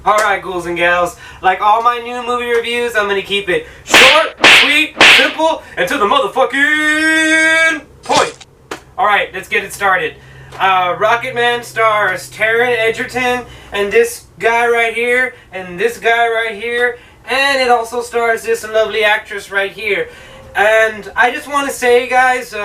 Alright, ghouls and gals, like all my new movie reviews, I'm gonna keep it short, sweet, simple, and to the motherfucking point. Alright, let's get it started. Rocketman stars Taron Egerton, and this guy right here, and this guy right here, and it also stars this lovely actress right here. And I just want to say, guys,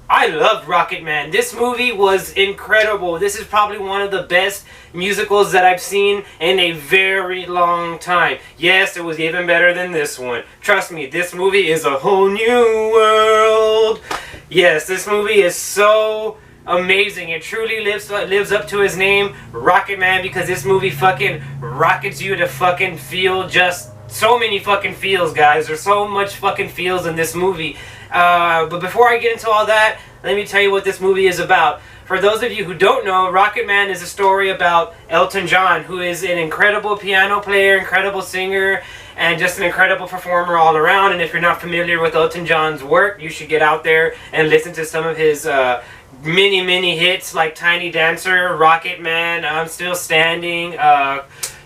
I loved Rocketman. This movie was incredible. This is probably one of the best musicals that I've seen in a very long time. Yes, it was even better than this one. Trust me, this movie is a whole new world. Yes, this movie is so amazing. It truly lives up to his name, Rocketman, because this movie fucking rockets you to fucking feel just so many fucking feels, guys. There's so much fucking feels in this movie. But before I get into all that, let me tell you what this movie is about. For those of you who don't know, Rocketman is a story about Elton John, who is an incredible piano player, incredible singer, and just an incredible performer all around. And if you're not familiar with Elton John's work, you should get out there and listen to some of his many hits like Tiny Dancer, Rocketman, I'm Still Standing,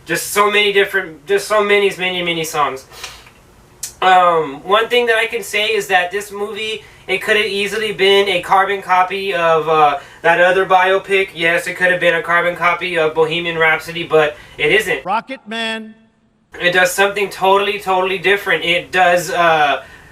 just so many many songs. One thing that I can say is that this movie, it could have easily been a carbon copy of that other biopic. Yes, it could have been a carbon copy of Bohemian Rhapsody, but it isn't. Rocketman. It does something totally different. It does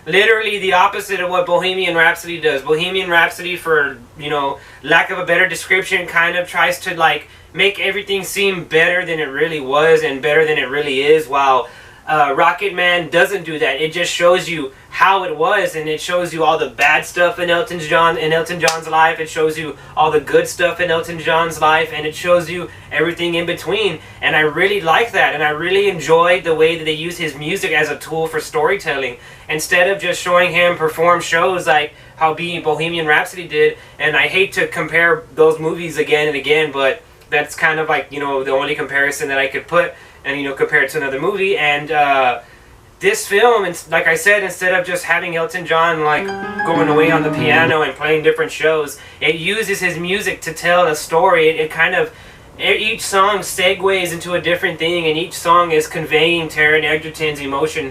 literally the opposite of what Bohemian Rhapsody does. Bohemian Rhapsody, for, you know, lack of a better description, kind of tries to like make everything seem better than it really was and better than it really is, while Rocketman doesn't do that. It just shows you how it was, and it shows you all the bad stuff in Elton John's life. It shows you all the good stuff in Elton John's life, and it shows you everything in between. And I really like that, and I really enjoyed the way that they use his music as a tool for storytelling, instead of just showing him perform shows like how Bohemian Rhapsody did. And I hate to compare those movies again and again, but that's kind of like, you know, the only comparison that I could put, and, you know, compare it to another movie. And this film, like I said, instead of just having Elton John like going away on the piano and playing different shows, it uses his music to tell a story. It kind of, each song segues into a different thing, and each song is conveying Taron Egerton's emotion,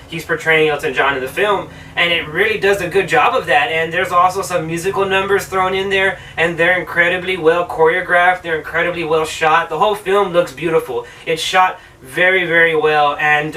he's portraying Elton John in the film, and it really does a good job of that. And there's also some musical numbers thrown in there, and they're incredibly well choreographed, they're incredibly well shot. The whole film looks beautiful. It's shot very well, and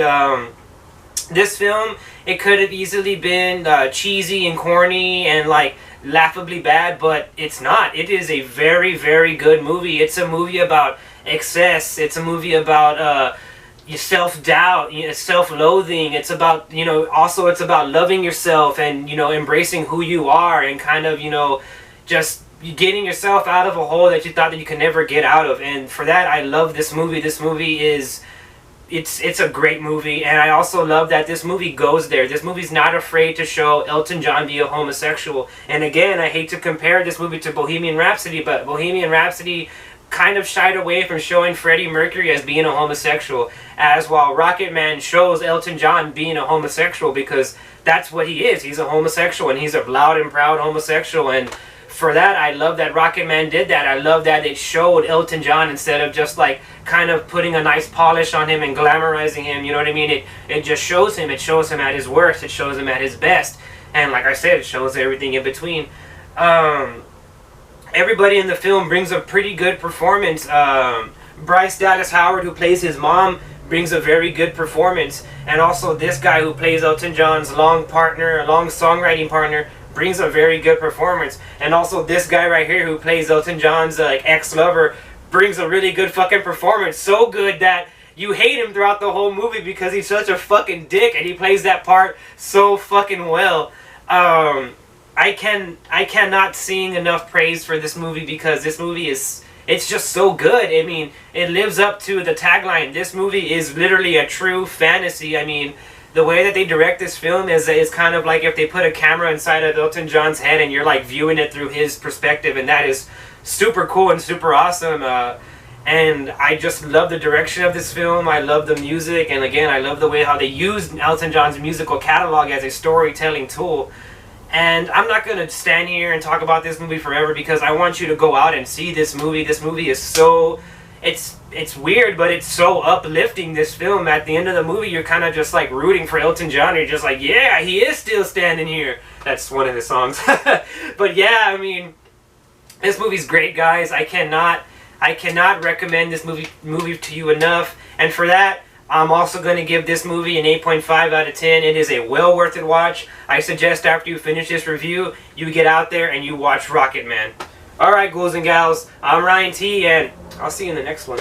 this film, it could have easily been cheesy and corny and like laughably bad, but it's not. It is a very good movie. It's a movie about excess. It's a movie about your self-doubt, you know, self-loathing. It's about, you know, also it's about loving yourself and, you know, embracing who you are, and kind of, you know, just getting yourself out of a hole that you thought that you could never get out of. And for that, I love this movie. This movie is, it's a great movie, and I also love that this movie goes there. This movie's not afraid to show Elton John be a homosexual. And again, I hate to compare this movie to Bohemian Rhapsody, but Bohemian Rhapsody kind of shied away from showing Freddie Mercury as being a homosexual, as while Rocketman shows Elton John being a homosexual, because that's what he is. He's a homosexual, and he's a loud and proud homosexual. And for that, I love that Rocketman did that. I love that it showed Elton John, instead of just like kind of putting a nice polish on him and glamorizing him, you know what I mean? It just shows him. It shows him at his worst. It shows him at his best. And like I said, it shows everything in between. Everybody in the film brings a pretty good performance. Bryce Dallas Howard, who plays his mom, brings a very good performance. And also this guy who plays Elton John's long songwriting partner, brings a very good performance. And also this guy right here who plays Elton John's like ex-lover brings a really good fucking performance. So good that you hate him throughout the whole movie because he's such a fucking dick, and he plays that part so fucking well. I cannot sing enough praise for this movie, because this movie it's just so good. I mean, it lives up to the tagline. This movie is literally a true fantasy. I mean, the way that they direct this film is kind of like if they put a camera inside of Elton John's head and you're like viewing it through his perspective, and that is super cool and super awesome. And I just love the direction of this film. I love the music, and again, I love the way how they used Elton John's musical catalog as a storytelling tool. And I'm not going to stand here and talk about this movie forever, because I want you to go out and see this movie. This movie is so it's weird, but it's so uplifting, this film. At the end of the movie, you're kind of just like rooting for Elton John. You're just like, yeah, he is still standing here. That's one of the songs. But yeah, I mean, this movie's great, guys. I cannot recommend this movie to you enough. And for that, I'm also going to give this movie an 8.5 out of 10. It is a well worth it watch. I suggest after you finish this review, you get out there and you watch Rocketman. Alright, ghouls and gals, I'm Ryan T, and I'll see you in the next one.